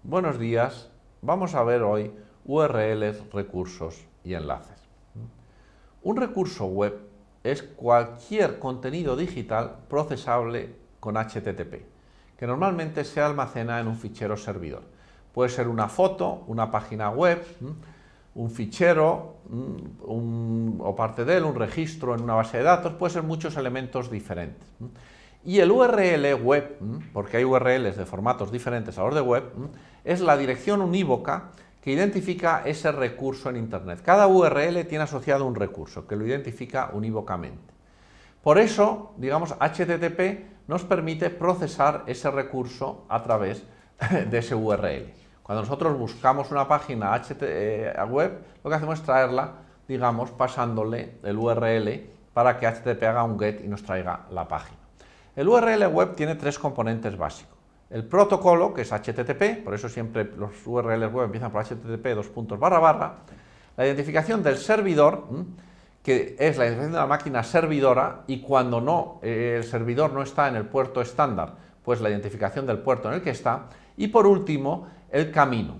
Buenos días, vamos a ver hoy URLs, recursos y enlaces. Un recurso web es cualquier contenido digital procesable con HTTP, que normalmente se almacena en un fichero servidor. Puede ser una foto, una página web, un fichero o parte de él, un registro en una base de datos, puede ser muchos elementos diferentes. Y el URL web, porque hay URLs de formatos diferentes a los de web, es la dirección unívoca que identifica ese recurso en Internet. Cada URL tiene asociado un recurso que lo identifica unívocamente. Por eso, digamos, HTTP nos permite procesar ese recurso a través de ese URL. Cuando nosotros buscamos una página web, lo que hacemos es traerla, digamos, pasándole el URL para que HTTP haga un get y nos traiga la página. El URL web tiene tres componentes básicos. El protocolo, que es HTTP, por eso siempre los URLs web empiezan por HTTP://. La identificación del servidor, que es la identificación de la máquina servidora, y cuando el servidor no está en el puerto estándar, pues la identificación del puerto en el que está. Y por último, el camino,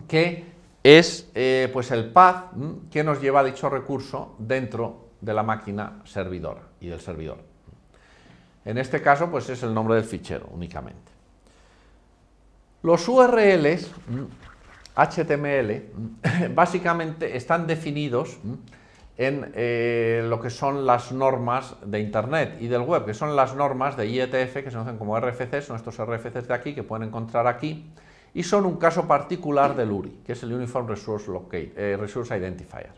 que es pues el path que nos lleva a dicho recurso dentro de la máquina servidora y del servidor. En este caso, pues es el nombre del fichero únicamente. Los URLs HTML básicamente están definidos en lo que son las normas de Internet y del web, que son las normas de IETF, que se conocen como RFCs, son estos RFCs de aquí, que pueden encontrar aquí, y son un caso particular del URI, que es el Uniform Resource Identifier.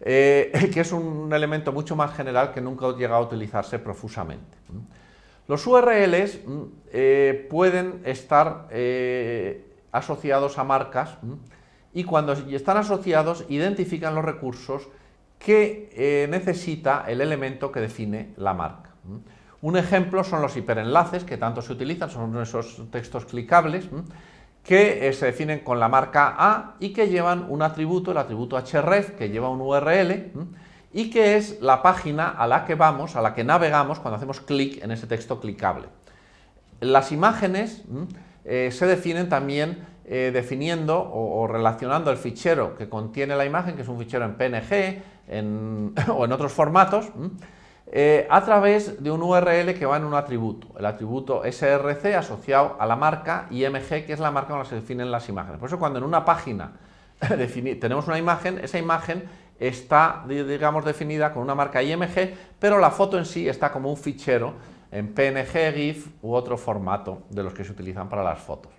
Que es un elemento mucho más general que nunca llega a utilizarse profusamente. Los URLs pueden estar asociados a marcas y cuando están asociados identifican los recursos que necesita el elemento que define la marca. Un ejemplo son los hiperenlaces, que tanto se utilizan, son esos textos clicables, que se definen con la marca A y que llevan un atributo, el atributo href, que lleva un URL y que es la página a la que vamos, a la que navegamos cuando hacemos clic en ese texto clicable. Las imágenes se definen también definiendo o relacionando el fichero que contiene la imagen, que es un fichero en PNG o en otros formatos, a través de un URL que va en un atributo, el atributo src asociado a la marca img, que es la marca con la que se definen las imágenes. Por eso cuando en una página tenemos una imagen, esa imagen está, digamos, definida con una marca img, pero la foto en sí está como un fichero en PNG, GIF u otro formato de los que se utilizan para las fotos.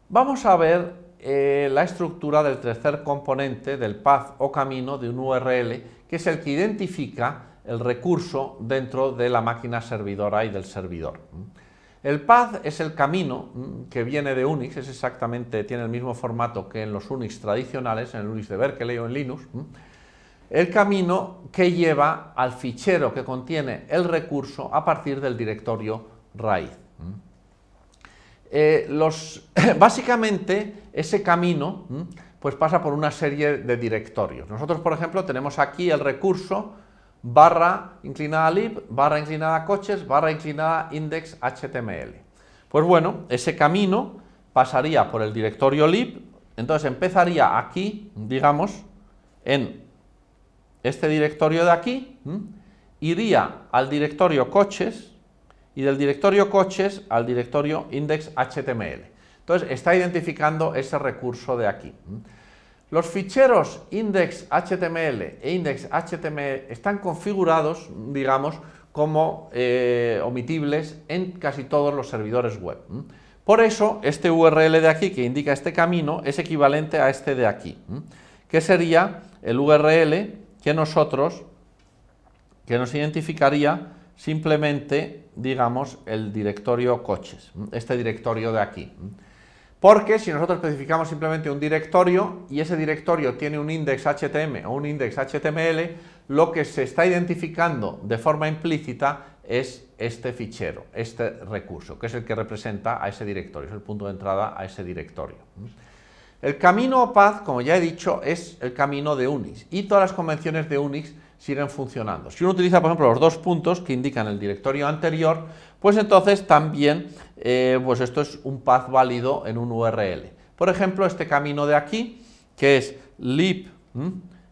Vamos a ver la estructura del tercer componente del path o camino de un URL, que es el que identifica el recurso dentro de la máquina servidora y del servidor. El path es el camino que viene de Unix, es exactamente, tiene el mismo formato que en los Unix tradicionales, en el Unix de Berkeley o en Linux. El camino que lleva al fichero que contiene el recurso a partir del directorio raíz. Básicamente ese camino pues pasa por una serie de directorios. Nosotros, por ejemplo, tenemos aquí el recurso barra inclinada lib, barra inclinada coches, barra inclinada index HTML. Pues bueno, ese camino pasaría por el directorio lib, entonces empezaría aquí, digamos, en este directorio de aquí, iría al directorio coches, y del directorio coches al directorio index.html. Entonces está identificando ese recurso de aquí. Los ficheros index.html e index.html están configurados, digamos, como omitibles en casi todos los servidores web. Por eso este URL de aquí que indica este camino es equivalente a este de aquí, que sería el URL que nos identificaría simplemente, digamos, el directorio coches, este directorio de aquí. Porque si nosotros especificamos simplemente un directorio y ese directorio tiene un index.html o un index.html, lo que se está identificando de forma implícita es este fichero, este recurso, que es el que representa a ese directorio, es el punto de entrada a ese directorio. El camino path, como ya he dicho, es el camino de Unix y todas las convenciones de Unix siguen funcionando. Si uno utiliza, por ejemplo, los dos puntos que indican el directorio anterior, pues entonces también pues esto es un path válido en un URL. Por ejemplo, este camino de aquí, que es lib,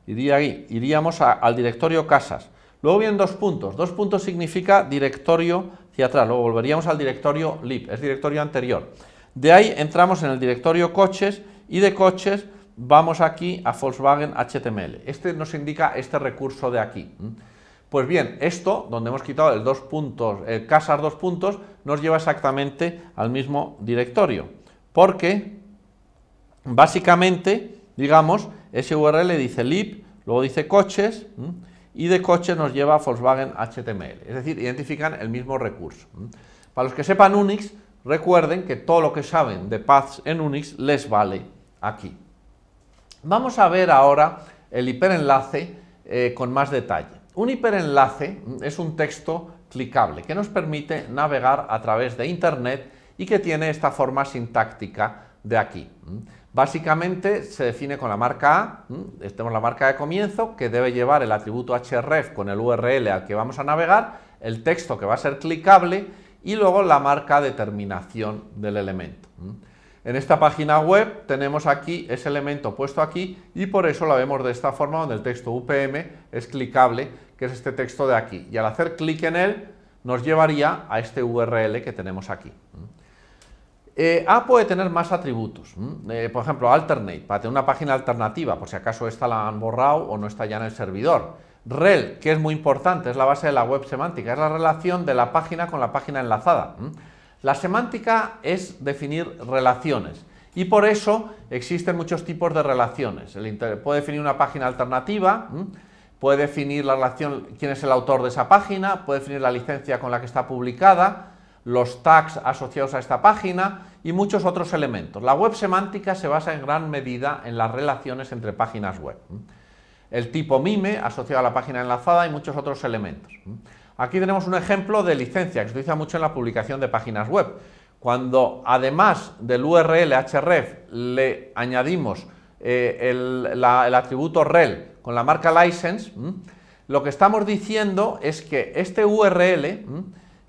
iríamos al directorio casas. Luego vienen dos puntos. Dos puntos significa directorio hacia atrás. Luego volveríamos al directorio lib, es directorio anterior. De ahí entramos en el directorio coches y de coches vamos aquí a Volkswagen HTML. Este nos indica este recurso de aquí. Pues bien, esto, donde hemos quitado el dos puntos, el casas dos puntos, nos lleva exactamente al mismo directorio. Porque, básicamente, digamos, ese URL dice lib, luego dice coches, y de coches nos lleva a Volkswagen HTML. Es decir, identifican el mismo recurso. Para los que sepan Unix, recuerden que todo lo que saben de paths en Unix les vale aquí. Vamos a ver ahora el hiperenlace con más detalle. Un hiperenlace es un texto clicable que nos permite navegar a través de Internet y que tiene esta forma sintáctica de aquí. Básicamente se define con la marca A, tenemos la marca de comienzo que debe llevar el atributo href con el URL al que vamos a navegar, el texto que va a ser clicable y luego la marca de terminación del elemento. En esta página web tenemos aquí ese elemento puesto aquí y por eso la vemos de esta forma, donde el texto UPM es clicable, que es este texto de aquí, y al hacer clic en él nos llevaría a este URL que tenemos aquí. A puede tener más atributos, por ejemplo alternate, para tener una página alternativa, por si acaso esta la han borrado o no está ya en el servidor. Rel, que es muy importante, es la base de la web semántica, es la relación de la página con la página enlazada. La semántica es definir relaciones y por eso existen muchos tipos de relaciones. Puede definir una página alternativa, puede definir la relación, quién es el autor de esa página, puede definir la licencia con la que está publicada, los tags asociados a esta página y muchos otros elementos. La web semántica se basa en gran medida en las relaciones entre páginas web. El tipo MIME asociado a la página enlazada y muchos otros elementos. Aquí tenemos un ejemplo de licencia que se utiliza mucho en la publicación de páginas web. Cuando además del URL href le añadimos el atributo rel con la marca license, lo que estamos diciendo es que este URL,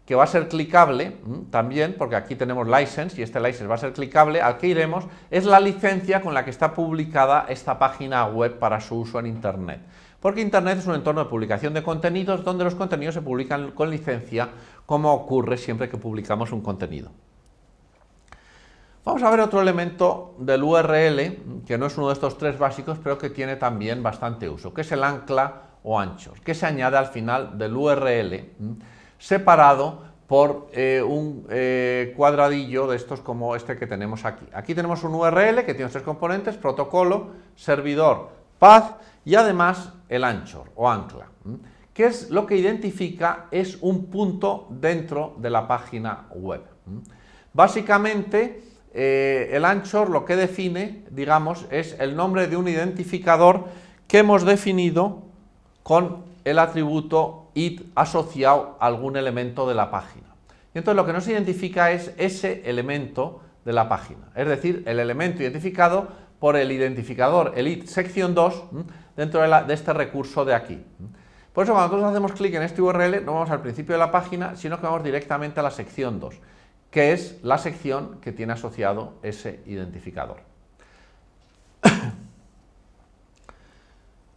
que va a ser clicable también, porque aquí tenemos license y este license va a ser clicable, al que iremos es la licencia con la que está publicada esta página web para su uso en Internet. Porque Internet es un entorno de publicación de contenidos donde los contenidos se publican con licencia, como ocurre siempre que publicamos un contenido. Vamos a ver otro elemento del URL, que no es uno de estos tres básicos, pero que tiene también bastante uso, que es el ancla o anchor, que se añade al final del URL, separado por un cuadradillo de estos como este que tenemos aquí. Aquí tenemos un URL que tiene tres componentes: protocolo, servidor, path y además el anchor o ancla. ¿Qué es lo que identifica? Es un punto dentro de la página web. Básicamente, el anchor lo que define, digamos, es el nombre de un identificador que hemos definido con el atributo id asociado a algún elemento de la página. Y entonces lo que nos identifica es ese elemento de la página, es decir, el elemento identificado por el identificador, el id sección 2, dentro de este recurso de aquí. Por eso cuando nosotros hacemos clic en este URL no vamos al principio de la página, sino que vamos directamente a la sección 2, que es la sección que tiene asociado ese identificador.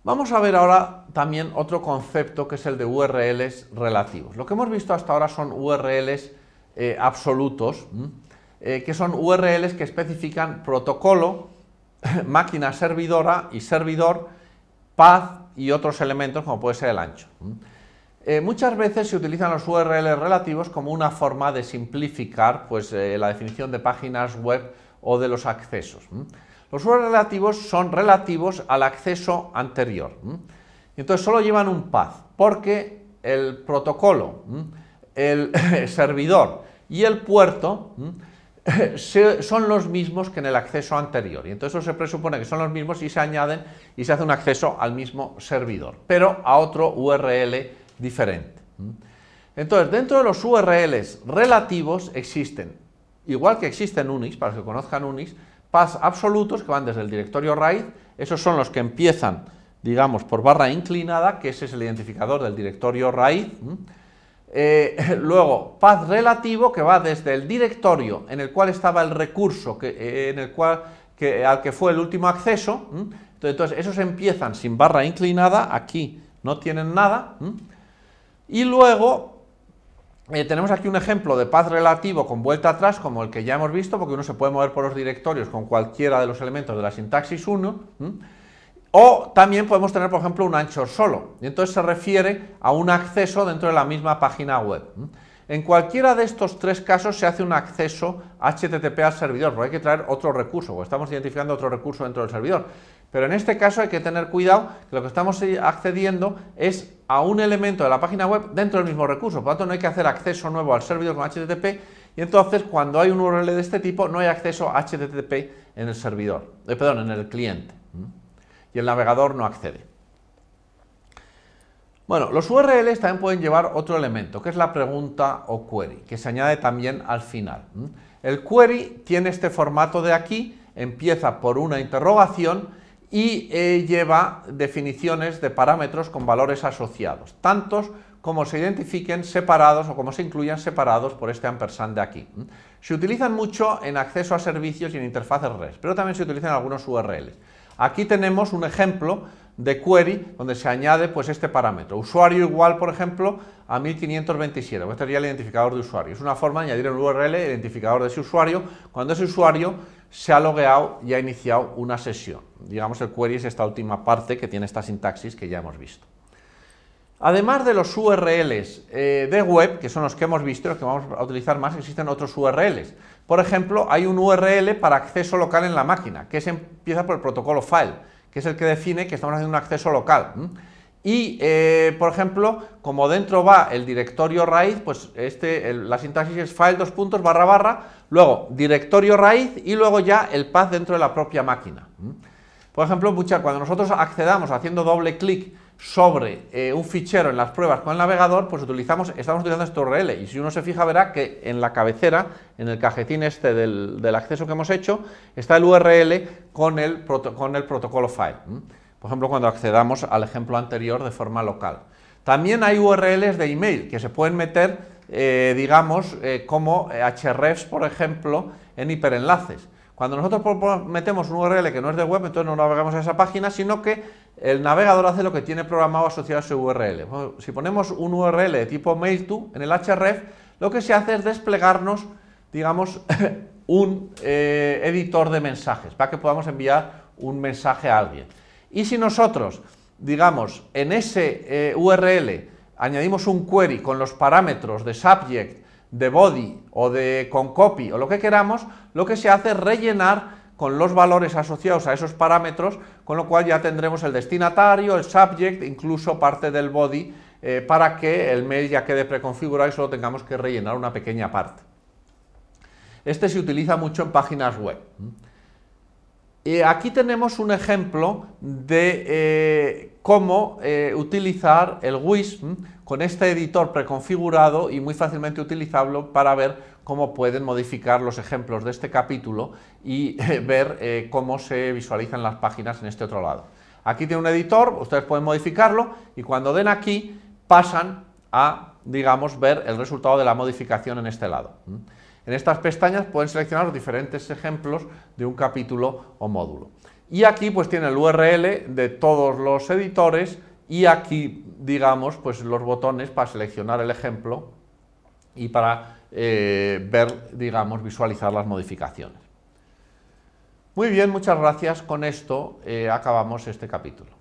Vamos a ver ahora también otro concepto que es el de URLs relativos. Lo que hemos visto hasta ahora son URLs absolutos, que son URLs que especifican protocolo, máquina servidora y servidor, path y otros elementos como puede ser el ancho. Muchas veces se utilizan los URLs relativos como una forma de simplificar pues, la definición de páginas web o de los accesos. Los URLs relativos son relativos al acceso anterior. Entonces solo llevan un path, porque el protocolo, el servidor y el puerto son los mismos que en el acceso anterior. Y entonces eso se presupone que son los mismos y se añaden y se hace un acceso al mismo servidor, pero a otro URL diferente. Entonces, dentro de los URLs relativos existen, igual que existen Unix, para los que conozcan Unix, paths absolutos que van desde el directorio raíz, esos son los que empiezan, digamos, por barra inclinada, que ese es el identificador del directorio raíz. Luego, path relativo, que va desde el directorio en el cual estaba el recurso al que fue el último acceso. Entonces, esos empiezan sin barra inclinada, aquí no tienen nada. Y luego tenemos aquí un ejemplo de path relativo con vuelta atrás, como el que ya hemos visto, porque uno se puede mover por los directorios con cualquiera de los elementos de la sintaxis 1. O también podemos tener, por ejemplo, un anchor solo, y entonces se refiere a un acceso dentro de la misma página web. En cualquiera de estos tres casos se hace un acceso HTTP al servidor, porque hay que traer otro recurso, o estamos identificando otro recurso dentro del servidor. Pero en este caso hay que tener cuidado, que lo que estamos accediendo es a un elemento de la página web dentro del mismo recurso, por lo tanto no hay que hacer acceso nuevo al servidor con HTTP, y entonces cuando hay un URL de este tipo no hay acceso a HTTP en el servidor, en el cliente. Y el navegador no accede. Bueno, los URLs también pueden llevar otro elemento, que es la pregunta o query, que se añade también al final. El query tiene este formato de aquí, empieza por una interrogación y lleva definiciones de parámetros con valores asociados, tantos como se identifiquen separados o como se incluyan separados por este ampersand de aquí. Se utilizan mucho en acceso a servicios y en interfaces REST, pero también se utilizan en algunos URLs. Aquí tenemos un ejemplo de query donde se añade pues este parámetro, usuario igual, por ejemplo, a 1527, este sería el identificador de usuario. Es una forma de añadir en el URL el identificador de ese usuario cuando ese usuario se ha logueado y ha iniciado una sesión. Digamos, el query es esta última parte que tiene esta sintaxis que ya hemos visto. Además de los URLs de web, que son los que hemos visto, los que vamos a utilizar más, existen otros URLs. Por ejemplo, hay un URL para acceso local en la máquina, que empieza por el protocolo file, que es el que define que estamos haciendo un acceso local. Y, por ejemplo, como dentro va el directorio raíz, pues la sintaxis es file : luego directorio raíz y luego ya el path dentro de la propia máquina. Por ejemplo, cuando nosotros accedamos haciendo doble clic sobre un fichero en las pruebas con el navegador, pues estamos utilizando este URL, y si uno se fija verá que en la cabecera, en el cajetín del acceso que hemos hecho, está el URL con el protocolo file. Por ejemplo, cuando accedamos al ejemplo anterior de forma local. También hay URLs de email que se pueden meter, digamos, como hrefs, por ejemplo, en hiperenlaces. Cuando nosotros metemos un URL que no es de web, entonces no navegamos a esa página, sino que el navegador hace lo que tiene programado asociado a ese URL. Bueno, si ponemos un URL de tipo mail-to en el href, lo que se hace es desplegarnos, digamos, un editor de mensajes, para que podamos enviar un mensaje a alguien. Y si nosotros, digamos, en ese URL añadimos un query con los parámetros de subject, de body o con copy o lo que queramos, lo que se hace es rellenar con los valores asociados a esos parámetros, con lo cual ya tendremos el destinatario, el subject, incluso parte del body, para que el mail ya quede preconfigurado y solo tengamos que rellenar una pequeña parte. Este se utiliza mucho en páginas web. Aquí tenemos un ejemplo de cómo utilizar el WISP con este editor preconfigurado y muy fácilmente utilizable para ver cómo pueden modificar los ejemplos de este capítulo y ver cómo se visualizan las páginas en este otro lado. Aquí tiene un editor, ustedes pueden modificarlo y cuando den aquí pasan a, digamos, ver el resultado de la modificación en este lado. En estas pestañas pueden seleccionar los diferentes ejemplos de un capítulo o módulo. Y aquí pues tiene el URL de todos los editores y aquí, digamos, pues los botones para seleccionar el ejemplo y para ver, digamos, visualizar las modificaciones. Muy bien, muchas gracias. Con esto acabamos este capítulo.